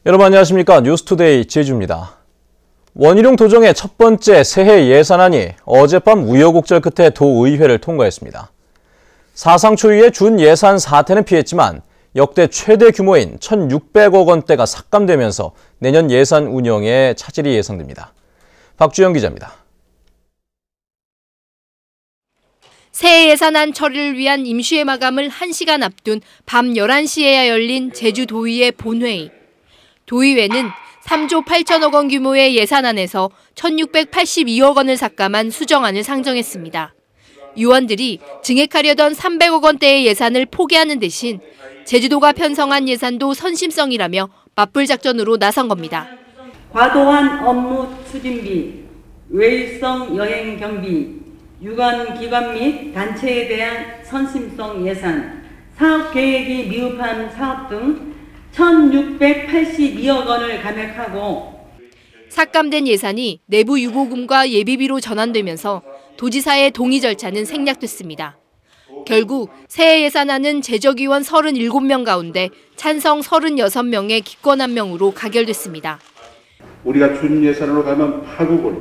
여러분 안녕하십니까? 뉴스투데이 제주입니다. 원희룡 도정의 첫 번째 새해 예산안이 어젯밤 우여곡절 끝에 도의회를 통과했습니다. 사상 초유의 준예산 사태는 피했지만 역대 최대 규모인 1,600억 원대가 삭감되면서 내년 예산 운영에 차질이 예상됩니다. 박주영 기자입니다. 새해 예산안 처리를 위한 임시회 마감을 1시간 앞둔 밤 11시에야 열린 제주도의회 본회의. 도의회는 3조 8천억 원 규모의 예산안에서 1,682억 원을 삭감한 수정안을 상정했습니다. 의원들이 증액하려던 300억 원대의 예산을 포기하는 대신 제주도가 편성한 예산도 선심성이라며 맞불 작전으로 나선 겁니다. 과도한 업무 추진비, 외유성 여행 경비, 유관 기관 및 단체에 대한 선심성 예산, 사업 계획이 미흡한 사업 등 1,682억 원을 감액하고 삭감된 예산이 내부 유보금과 예비비로 전환되면서 도지사의 동의 절차는 생략됐습니다. 결국 새해 예산안은 제적의원 37명 가운데 찬성 36명의 기권 1명으로 가결됐습니다. 우리가 준예산으로 가면 파국을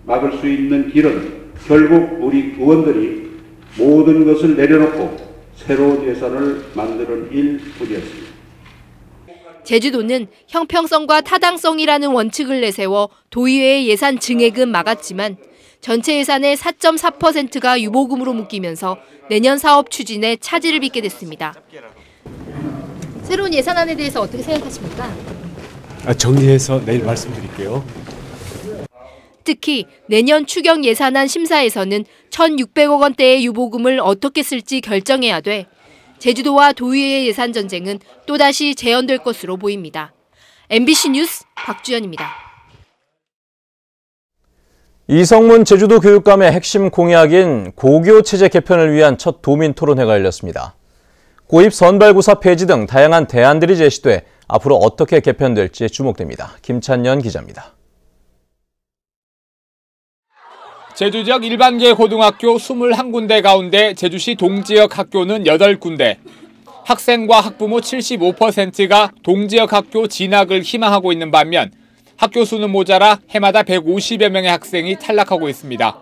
막을 수 있는 길은 결국 우리 의원들이 모든 것을 내려놓고 새로운 예산을 만드는 일뿐이었습니다. 제주도는 형평성과 타당성이라는 원칙을 내세워 도의회의 예산 증액은 막았지만 전체 예산의 4.4%가 유보금으로 묶이면서 내년 사업 추진에 차질을 빚게 됐습니다. 새로운 예산안에 대해서 어떻게 생각하십니까? 정리해서 내일 말씀드릴게요. 특히 내년 추경 예산안 심사에서는 1,600억 원대의 유보금을 어떻게 쓸지 결정해야 돼 제주도와 도의회의 예산 전쟁은 또다시 재현될 것으로 보입니다. MBC 뉴스 박주연입니다. 이성문 제주도 교육감의 핵심 공약인 고교 체제 개편을 위한 첫 도민 토론회가 열렸습니다. 고입 선발고사 폐지 등 다양한 대안들이 제시돼 앞으로 어떻게 개편될지 주목됩니다. 김찬년 기자입니다. 제주 지역 일반계 고등학교 21군데 가운데 제주시 동지역 학교는 8군데. 학생과 학부모 75%가 동지역 학교 진학을 희망하고 있는 반면 학교 수는 모자라 해마다 150여 명의 학생이 탈락하고 있습니다.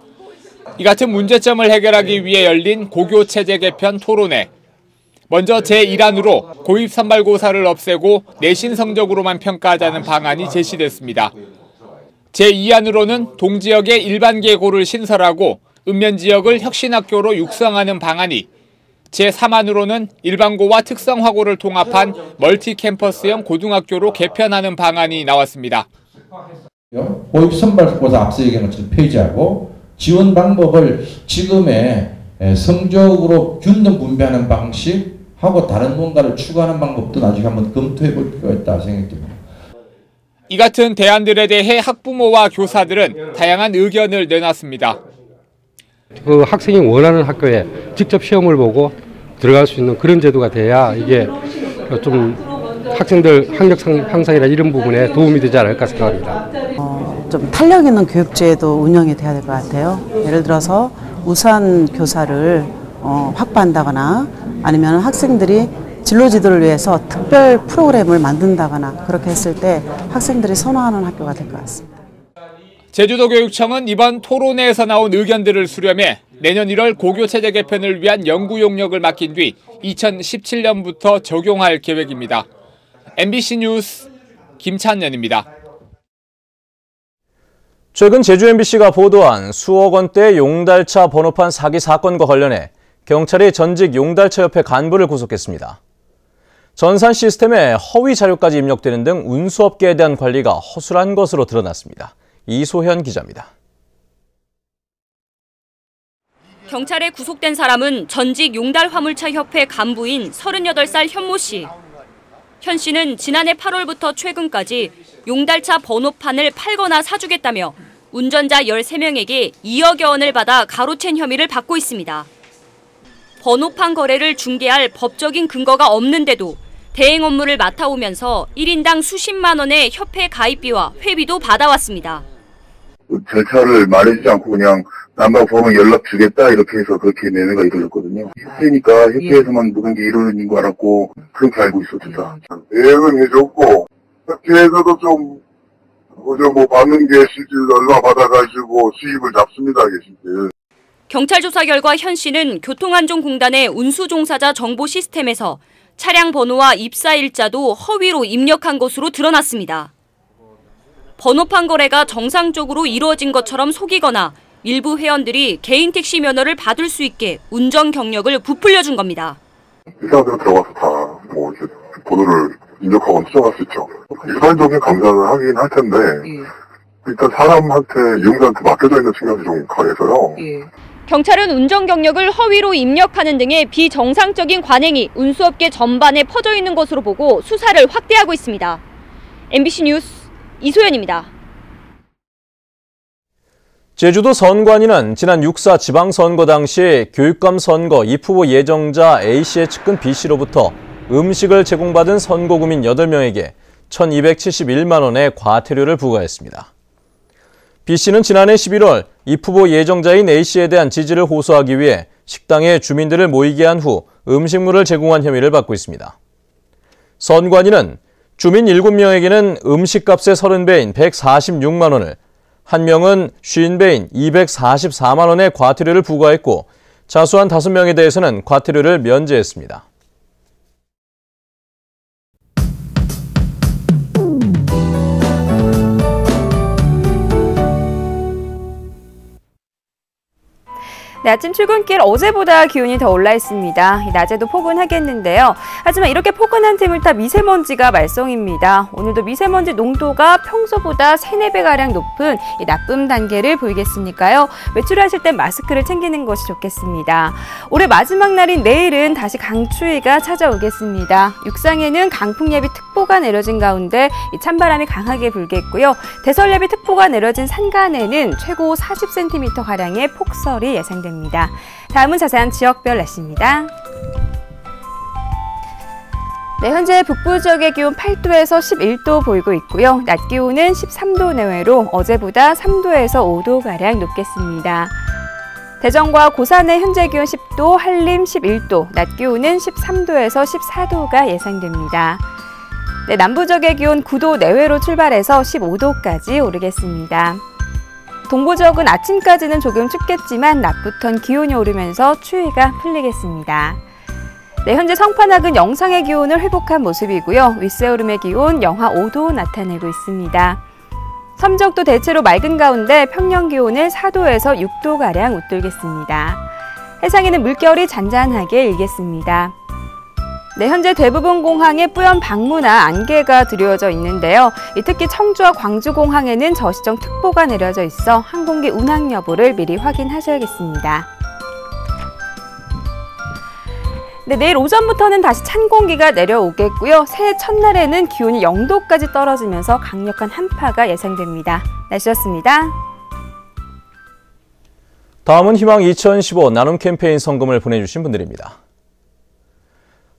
이 같은 문제점을 해결하기 위해 열린 고교 체제 개편 토론회. 먼저 제1안으로 고입 선발고사를 없애고 내신 성적으로만 평가하자는 방안이 제시됐습니다. 제2안으로는 동지역의 일반계고를 신설하고 읍면지역을 혁신학교로 육성하는 방안이, 제3안으로는 일반고와 특성화고를 통합한 멀티캠퍼스형 고등학교로 개편하는 방안이 나왔습니다. 고입 선발고사 앞서 얘기한 것처럼 폐지하고 지원 방법을 지금의 성적으로 균등 분배하는 방식하고 다른 뭔가를 추구하는 방법도 나중에 한번 검토해 볼 필요가 있다 생각됩니다. 이 같은 대안들에 대해 학부모와 교사들은 다양한 의견을 내놨습니다. 그 학생이 원하는 학교에 직접 시험을 보고 들어갈 수 있는 그런 제도가 돼야 이게 좀 학생들 학력 향상이나 이런 부분에 도움이 되지 않을까 생각합니다. 좀 탄력 있는 교육제도 운영이 돼야 될 것 같아요. 예를 들어서 우수한 교사를 확보한다거나 아니면 학생들이 진로 지도를 위해서 특별 프로그램을 만든다거나 그렇게 했을 때 학생들이 선호하는 학교가 될 것 같습니다. 제주도교육청은 이번 토론회에서 나온 의견들을 수렴해 내년 1월 고교체제 개편을 위한 연구 용역을 맡긴 뒤 2017년부터 적용할 계획입니다. MBC 뉴스 김찬년입니다. 최근 제주 MBC가 보도한 수억 원대 용달차 번호판 사기 사건과 관련해 경찰이 전직 용달차협회 간부를 구속했습니다. 전산 시스템에 허위 자료까지 입력되는 등 운수업계에 대한 관리가 허술한 것으로 드러났습니다. 이소현 기자입니다. 경찰에 구속된 사람은 전직 용달화물차협회 간부인 38살 현모 씨. 현 씨는 지난해 8월부터 최근까지 용달차 번호판을 팔거나 사주겠다며 운전자 13명에게 2억여 원을 받아 가로챈 혐의를 받고 있습니다. 번호판 거래를 중개할 법적인 근거가 없는데도 대행 업무를 맡아오면서 1인당 수십만 원의 협회 가입비와 회비도 받아왔습니다. 절차를 말해주지 않고 그냥 남과 보면 연락 주겠다 이렇게 해서 그렇게 매매가 이루어졌거든요. 협회니까 협회에서만 모든 게 이루어진 거 알았고 그렇게 알고 있었습니다. 대행은 해줬고 뒤에서도 좀 받는 게 실질 얼마 받아가지고 수입을 잡습니다, 이게 실질. 경찰 조사 결과 현 씨는 교통안전공단의 운수종사자 정보 시스템에서 차량 번호와 입사 일자도 허위로 입력한 것으로 드러났습니다. 번호판 거래가 정상적으로 이루어진 것처럼 속이거나 일부 회원들이 개인 택시 면허를 받을 수 있게 운전 경력을 부풀려준 겁니다. 일상적으로 들어가서 다 이렇게 번호를 입력하고 수정할 수 있죠. 일반적인 감사를 하긴 할 텐데 일단 사람한테 이용자한테 맡겨져 있는 측면이 좀 강해서요. 경찰은 운전 경력을 허위로 입력하는 등의 비정상적인 관행이 운수업계 전반에 퍼져 있는 것으로 보고 수사를 확대하고 있습니다. MBC 뉴스 이소연입니다. 제주도 선관위는 지난 6.4 지방선거 당시 교육감 선거 입후보 예정자 A씨의 측근 B씨로부터 음식을 제공받은 선거구민 8명에게 1,271만 원의 과태료를 부과했습니다. B씨는 지난해 11월 입후보 예정자인 A씨에 대한 지지를 호소하기 위해 식당에 주민들을 모이게 한 후 음식물을 제공한 혐의를 받고 있습니다. 선관위는 주민 7명에게는 음식값의 30배인 146만 원을, 1명은 50배인 244만 원의 과태료를 부과했고 자수한 5명에 대해서는 과태료를 면제했습니다. 네, 아침 출근길 어제보다 기온이 더 올라 있습니다. 낮에도 포근하겠는데요. 하지만 이렇게 포근한 틈을 타 미세먼지가 말썽입니다. 오늘도 미세먼지 농도가 평소보다 3-4배가량 높은 나쁨 단계를 보이겠으니까요. 외출하실 땐 마스크를 챙기는 것이 좋겠습니다. 올해 마지막 날인 내일은 다시 강추위가 찾아오겠습니다. 육상에는 강풍예비특보가 내려진 가운데 찬바람이 강하게 불겠고요. 대설예비특보가 내려진 산간에는 최고 40cm가량의 폭설이 예상됩니다. 다음은 자세한 지역별 날씨입니다. 네, 현재 북부 지역의 기온 8도에서 11도 보이고 있고요. 낮 기온은 13도 내외로 어제보다 3도에서 5도가량 높겠습니다. 대전과 고산의 현재 기온 10도, 한림 11도, 낮 기온은 13도에서 14도가 예상됩니다. 네, 남부 지역의 기온 9도 내외로 출발해서 15도까지 오르겠습니다. 동부 지역은 아침까지는 조금 춥겠지만 낮부터는 기온이 오르면서 추위가 풀리겠습니다. 네, 현재 성판악은 영상의 기온을 회복한 모습이고요. 윗세오름의 기온 영하 5도 나타내고 있습니다. 섬지역도 대체로 맑은 가운데 평년 기온을 4도에서 6도가량 웃돌겠습니다. 해상에는 물결이 잔잔하게 일겠습니다. 네, 현재 대부분 공항에 뿌연 방문화 안개가 드리워져 있는데요. 특히 청주와 광주공항에는 저시청 특보가 내려져 있어 항공기 운항 여부를 미리 확인하셔야겠습니다. 네, 내일 오전부터는 다시 찬 공기가 내려오겠고요. 새해 첫날에는 기온이 0도까지 떨어지면서 강력한 한파가 예상됩니다. 날씨였습니다. 다음은 희망 2015 나눔 캠페인 성금을 보내주신 분들입니다.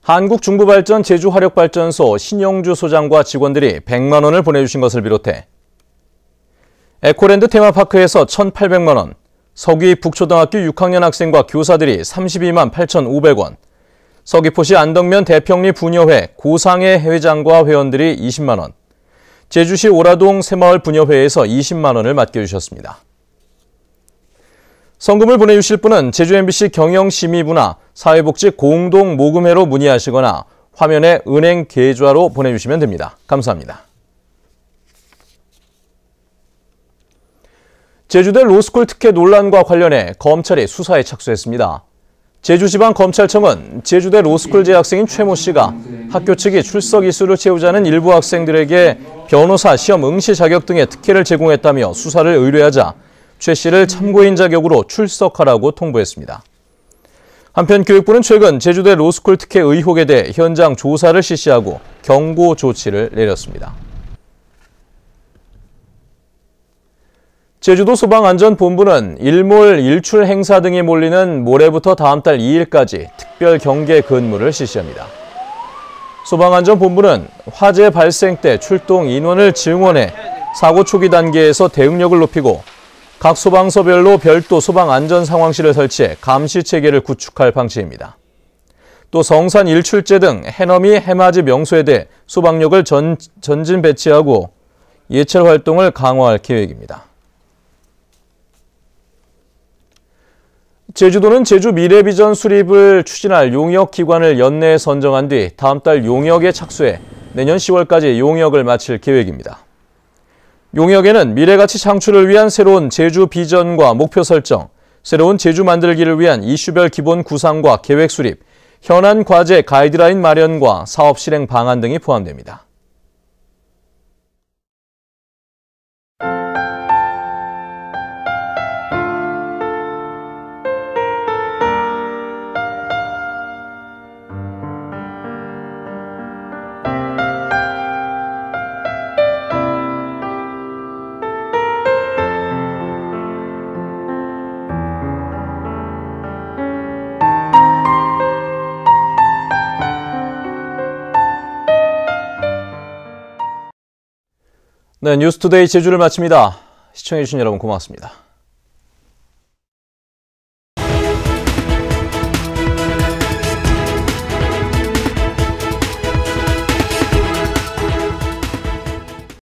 한국중부발전 제주화력발전소 신영주 소장과 직원들이 100만 원을 보내주신 것을 비롯해 에코랜드 테마파크에서 1,800만 원, 서귀 북초등학교 6학년 학생과 교사들이 32만 8,500원, 서귀포시 안덕면 대평리 부녀회 고상해 회장과 회원들이 20만 원, 제주시 오라동 새마을 부녀회에서 20만 원을 맡겨주셨습니다. 성금을 보내주실 분은 제주 MBC 경영심의부나 사회복지 공동모금회로 문의하시거나 화면에 은행 계좌로 보내주시면 됩니다. 감사합니다. 제주대 로스쿨 특혜 논란과 관련해 검찰이 수사에 착수했습니다. 제주지방검찰청은 제주대 로스쿨 재학생인 최모 씨가 학교 측이 출석 일수를 채우자는 일부 학생들에게 변호사 시험 응시 자격 등의 특혜를 제공했다며 수사를 의뢰하자 최 씨를 참고인 자격으로 출석하라고 통보했습니다. 한편 교육부는 최근 제주대 로스쿨 특혜 의혹에 대해 현장 조사를 실시하고 경고 조치를 내렸습니다. 제주도 소방안전본부는 일몰, 일출 행사 등이 몰리는 모레부터 다음 달 2일까지 특별 경계 근무를 실시합니다. 소방안전본부는 화재 발생 때 출동 인원을 증원해 사고 초기 단계에서 대응력을 높이고 각 소방서별로 별도 소방안전상황실을 설치해 감시체계를 구축할 방침입니다. 또 성산 일출제 등 해넘이 해맞이 명소에 대해 소방력을 전진 배치하고 예찰 활동을 강화할 계획입니다. 제주도는 제주 미래비전 수립을 추진할 용역 기관을 연내에 선정한 뒤 다음 달 용역에 착수해 내년 10월까지 용역을 마칠 계획입니다. 용역에는 미래가치 창출을 위한 새로운 제주 비전과 목표 설정, 새로운 제주 만들기를 위한 이슈별 기본 구상과 계획 수립, 현안 과제 가이드라인 마련과 사업 실행 방안 등이 포함됩니다. 네, 뉴스투데이 제주를 마칩니다. 시청해주신 여러분 고맙습니다.